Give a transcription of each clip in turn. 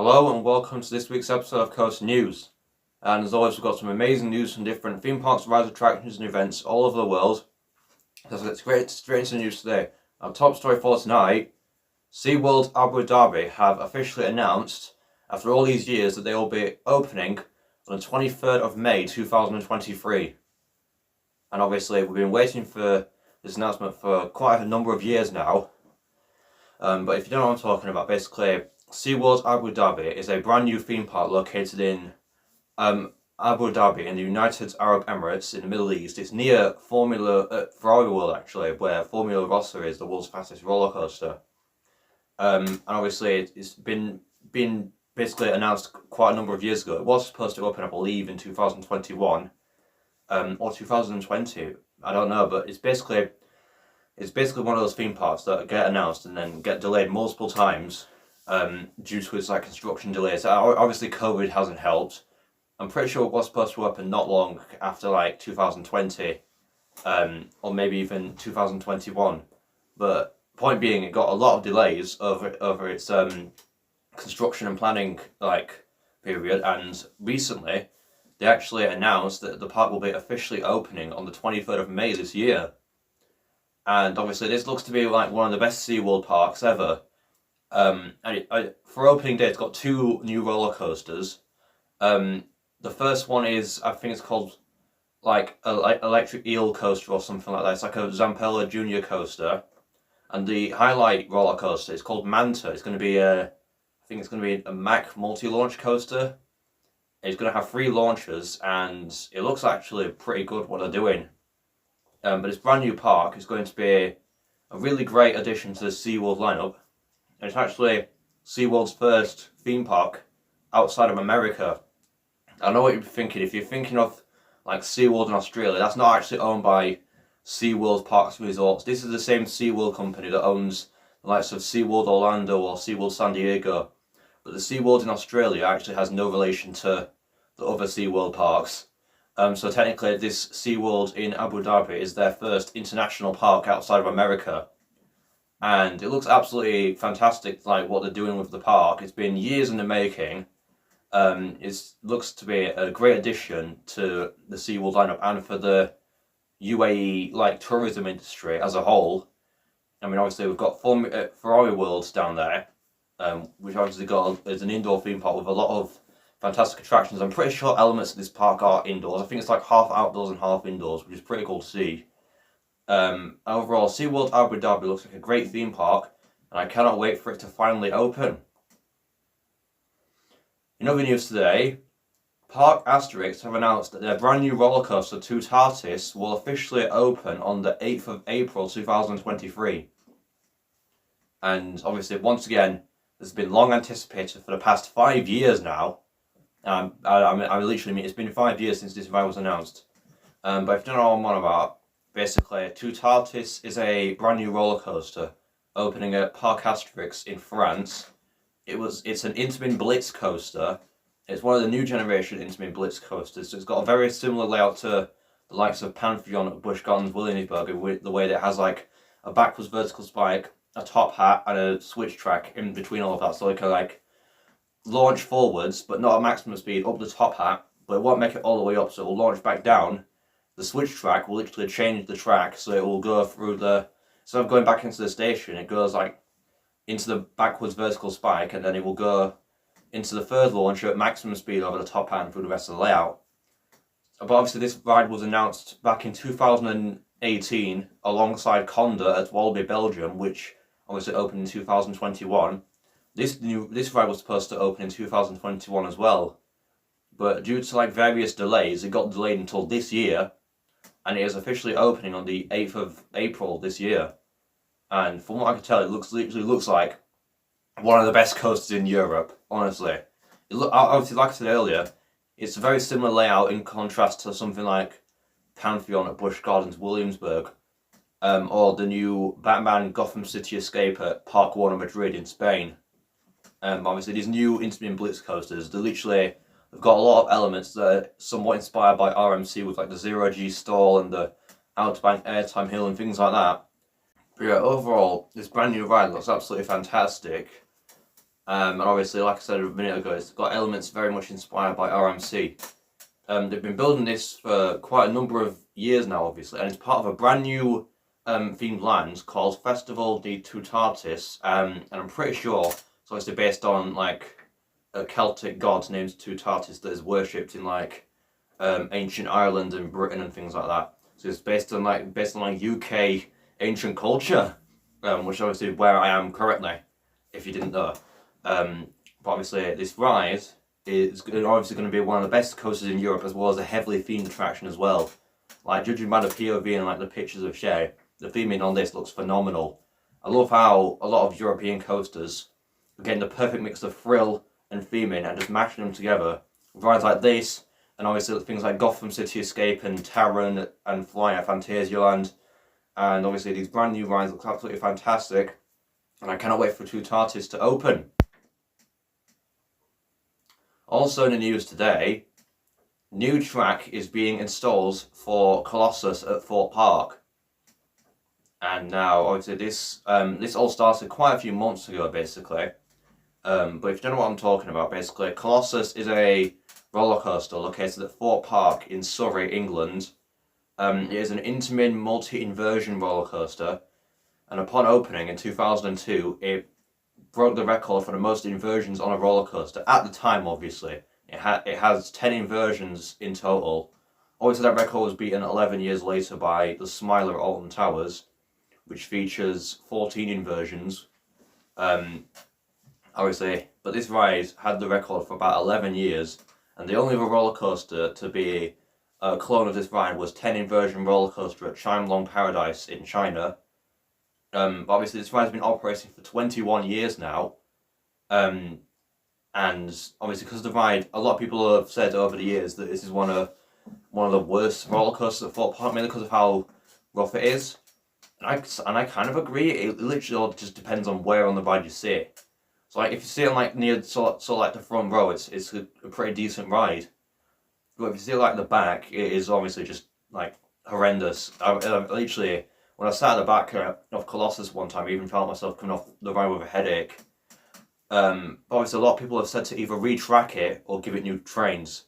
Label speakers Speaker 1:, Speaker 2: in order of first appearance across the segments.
Speaker 1: Hello and welcome to this week's episode of Coaster News. And as always, we've got some amazing news from different theme parks, rides, attractions and events all over the world. So let's get straight into the news today. Our top story for tonight, SeaWorld Abu Dhabi have officially announced, after all these years, that they will be opening on the 23rd of May 2023. And obviously we've been waiting for this announcement for quite a number of years now. But if you don't know what I'm talking about, basically SeaWorld Abu Dhabi is a brand new theme park located in Abu Dhabi in the United Arab Emirates in the Middle East. It's near Ferrari World actually, where Formula Rossa is, the world's fastest roller coaster. And obviously it's been basically announced quite a number of years ago. It was supposed to open, I believe, in 2021 or 2020. I don't know, but it's basically one of those theme parks that get announced and then get delayed multiple times due to its construction delays. Obviously COVID hasn't helped. I'm pretty sure it was supposed to open not long after 2020 or maybe even 2021, but point being, it got a lot of delays over its construction and planning period, and recently they actually announced that the park will be officially opening on the 23rd of May this year. And obviously this looks to be one of the best SeaWorld parks ever. For opening day, it's got two new roller coasters. The first one is, I think it's called Electric Eel Coaster or something like that. It's like a Zampella Junior coaster. And the highlight roller coaster is called Manta. It's going to be I think it's going to be a Mack multi-launch coaster. It's going to have 3 launches, and it looks actually pretty good what they're doing. But it's a brand new park. It's going to be a really great addition to the SeaWorld lineup. And it's actually SeaWorld's first theme park outside of America. I know what you're thinking. If you're thinking of SeaWorld in Australia, that's not actually owned by SeaWorld Parks and Resorts. This is the same SeaWorld company that owns the likes of SeaWorld Orlando or SeaWorld San Diego. But the SeaWorld in Australia actually has no relation to the other SeaWorld parks. So technically this SeaWorld in Abu Dhabi is their first international park outside of America. And it looks absolutely fantastic, what they're doing with the park. It's been years in the making. It looks to be a great addition to the SeaWorld lineup and for the UAE tourism industry as a whole. I mean, obviously we've got Ferrari World down there, which obviously is an indoor theme park with a lot of fantastic attractions. I'm pretty sure elements of this park are indoors. I think it's half outdoors and half indoors, which is pretty cool to see. Overall, SeaWorld Abu Dhabi looks like a great theme park, and I cannot wait for it to finally open. In other news today, Parc Astérix have announced that their brand new roller coaster Toutatis will officially open on the 8th of April 2023. And obviously, once again, this has been long anticipated for the past 5 years now. I literally mean it's been 5 years since this ride was announced. But if you don't know what I'm on about, basically, Toutatis is a brand new roller coaster opening at Parc Astérix in France. It's an Intamin Blitz coaster. It's one of the new generation Intamin Blitz coasters. So it's got a very similar layout to the likes of Pantheon at Busch Gardens, Williamsburg, with the way that it has a backwards vertical spike, a top hat, and a switch track in between all of that. So it can launch forwards, but not at maximum speed, up the top hat, but it won't make it all the way up, so it will launch back down. The switch track will literally change the track, so it will go through instead of going back into the station, it goes into the backwards vertical spike, and then it will go into the third launch at maximum speed over the top hat and through the rest of the layout. But obviously this ride was announced back in 2018 alongside Conda at Walibi, Belgium, which obviously opened in 2021. This ride was supposed to open in 2021 as well, but due to various delays, it got delayed until this year, and it is officially opening on the 8th of April this year. And from what I can tell, it literally looks like one of the best coasters in Europe, honestly. Obviously, like I said earlier, it's a very similar layout in contrast to something like Pantheon at Busch Gardens, Williamsburg, or the new Batman Gotham City Escape at Park Warner Madrid in Spain. Obviously, these new Intamin Blitz coasters, they've got a lot of elements that are somewhat inspired by RMC with the zero-G stall and the Outer Bank airtime hill and things like that. But yeah, overall, this brand new ride looks absolutely fantastic. And obviously, like I said a minute ago, it's got elements very much inspired by RMC. They've been building this for quite a number of years now, obviously, and it's part of a brand new themed land called Festival de Toutatis, and I'm pretty sure it's obviously based on like a Celtic god named Toutatis that is worshipped in like ancient Ireland and Britain and things like that. So it's based on like UK ancient culture, which obviously is where I am currently, if you didn't know. But obviously this ride is obviously going to be one of the best coasters in Europe, as well as a heavily themed attraction as well. Like, judging by the POV and like the pictures of Shay, the theming on this looks phenomenal. I love how a lot of European coasters are getting the perfect mix of thrill and theming and just mashing them together. Rides like this, and obviously things like Gotham City Escape and Terran and Flying at Phantasialand, and obviously these brand new rides look absolutely fantastic, and I cannot wait for Toutatis to open. Also in the news today, new track is being installed for Colossus at Thorpe Park. And now, obviously, this all started quite a few months ago, basically. But if you don't know what I'm talking about, basically, Colossus is a roller coaster located at Thorpe Park in Surrey, England. It is an Intamin multi-inversion roller coaster, and upon opening in 2002, it broke the record for the most inversions on a roller coaster at the time. Obviously, it has 10 inversions in total. Obviously, that record was beaten 11 years later by the Smiler at Alton Towers, which features 14 inversions. Obviously, but this ride had the record for about 11 years, and the only other roller coaster to be a clone of this ride was 10 inversion roller coaster at Chimelong Paradise in China. But obviously, this ride has been operating for 21 years now, and obviously, because of the ride, a lot of people have said over the years that this is one of the worst roller coasters at Thorpe Park, mainly because of how rough it is. And I kind of agree. It literally all just depends on where on the ride you sit. So like if you sit like near like the front row, it's a pretty decent ride. But if you sit like the back, it is obviously just like horrendous. I literally, when I sat at the back of Colossus one time, I even felt myself coming off the ride with a headache. But obviously, a lot of people have said to either retrack it or give it new trains,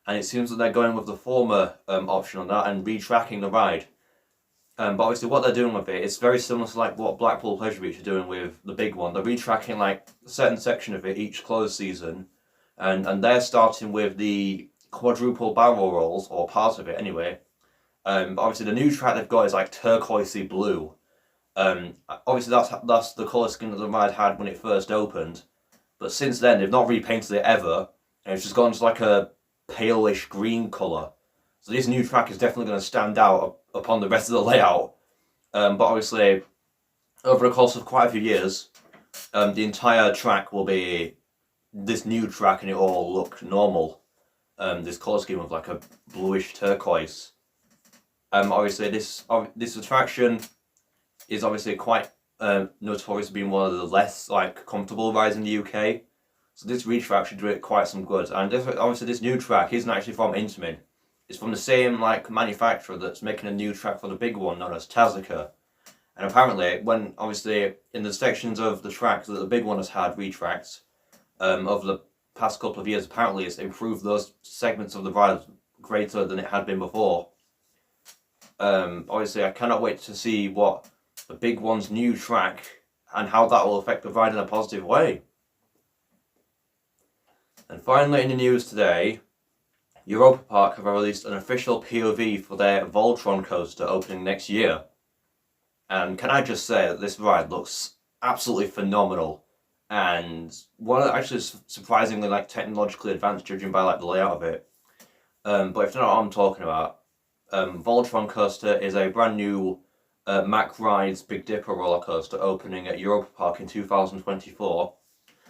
Speaker 1: and it seems that they're going with the former option on that and retracking the ride. But obviously what they're doing with it, it's very similar to like what Blackpool Pleasure Beach are doing with the big one. They're retracking like a certain section of it each closed season, and they're starting with the quadruple barrel rolls, or part of it anyway. But obviously the new track they've got is like turquoisey blue. Obviously that's the colour scheme that the ride had when it first opened, but since then they've not repainted it ever, and it's just gone to like a palish green colour. So this new track is definitely going to stand out upon the rest of the layout. But obviously, over the course of quite a few years, the entire track will be this new track and it will all look normal. This colour scheme of like a bluish turquoise. Obviously, this attraction is obviously quite notorious for being one of the less like comfortable rides in the UK. So this retrack should do it quite some good. And obviously, this new track isn't actually from Intamin. It's from the same like manufacturer that's making a new track for the big one known as Tazica. And apparently, when obviously in the sections of the track that the big one has had retracts over the past couple of years, apparently it's improved those segments of the ride greater than it had been before. Obviously, I cannot wait to see what the big one's new track and how that will affect the ride in a positive way. And finally, in the news today, Europa-Park have released an official POV for their Voltron Coaster opening next year. And can I just say that this ride looks absolutely phenomenal, and actually surprisingly like technologically advanced judging by like the layout of it. But if you know what I'm talking about, Voltron Coaster is a brand new Mack Rides Big Dipper roller coaster opening at Europa-Park in 2024.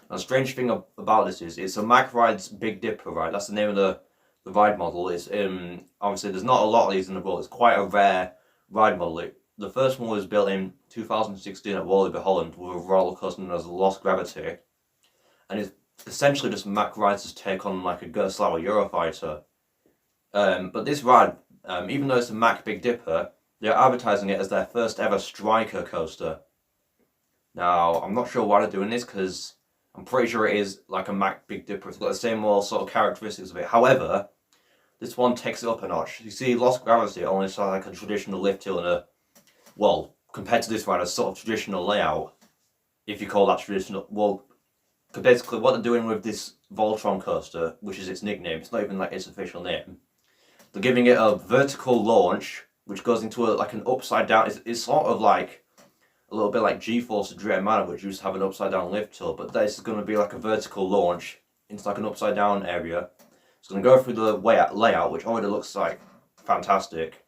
Speaker 1: And the strange thing about this is it's a Mack Rides Big Dipper ride. That's the name of the ride model. Is obviously there's not a lot of these in the world. It's quite a rare ride model. The first one was built in 2016 at Walibi Holland with a roller coaster known as Lost Gravity, and it's essentially just Mack Rides' take on like a Gerstlauer Eurofighter. But this ride, even though it's a Mack Big Dipper, they're advertising it as their first ever striker coaster. Now I'm not sure why they're doing this, because I'm pretty sure it is like a Mack Big Dipper. It's got the same all sort of characteristics of it. However, this one takes it up a notch. You see, Lost Gravity only saw like a traditional lift hill and a, well, compared to this ride, a sort of traditional layout, if you call that traditional. Well, basically what they're doing with this Voltron Coaster, which is its nickname, it's not even like its official name, they're giving it a vertical launch, which goes into like an upside down, it's sort of like a little bit like G-Force to Dread Manor, which used to have an upside down lift hill, but this is going to be like a vertical launch into like an upside down area. It's going to go through the layout, which already looks like fantastic.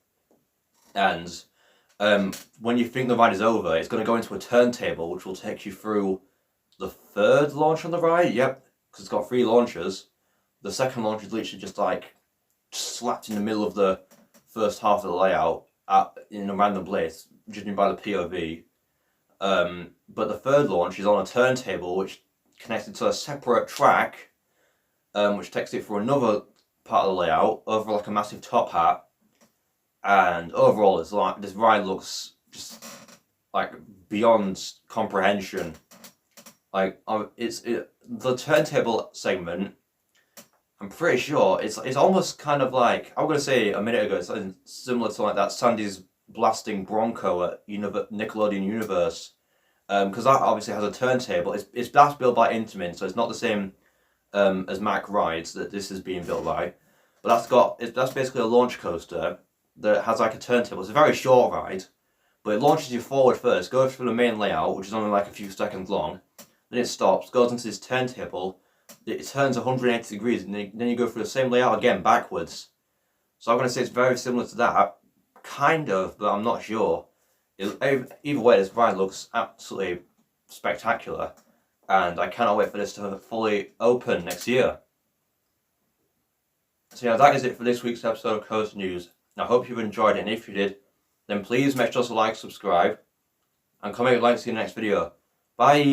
Speaker 1: And when you think the ride is over, it's going to go into a turntable, which will take you through the third launch on the ride. Yep, because it's got 3 launches. The second launch is literally just like slapped in the middle of the first half of the layout in a random place, judging by the POV. But the third launch is on a turntable, which connected to a separate track, which takes it through another part of the layout over like a massive top hat. And overall, it's like this ride looks just like beyond comprehension. Like the turntable segment, I'm pretty sure it's almost kind of like, I was gonna say a minute ago, it's something similar to like that Sandy's blasting Bronco at Nickelodeon Universe, because that obviously has a turntable. That's built by Intamin, so it's not the same as Mack Rides that this is being built by, but that's basically a launch coaster that has like a turntable. It's a very short ride, but it launches you forward first, goes through the main layout, which is only like a few seconds long. Then it stops, goes into this turntable, it turns 180 degrees, and then you go through the same layout again backwards. So I'm going to say it's very similar to that, kind of, but I'm not sure. Either way, this ride looks absolutely spectacular, and I cannot wait for this to fully open next year. So yeah, that is it for this week's episode of Coaster News. I hope you've enjoyed it, and if you did, then please make sure to like, subscribe, and comment if you'd like to see the next video. Bye!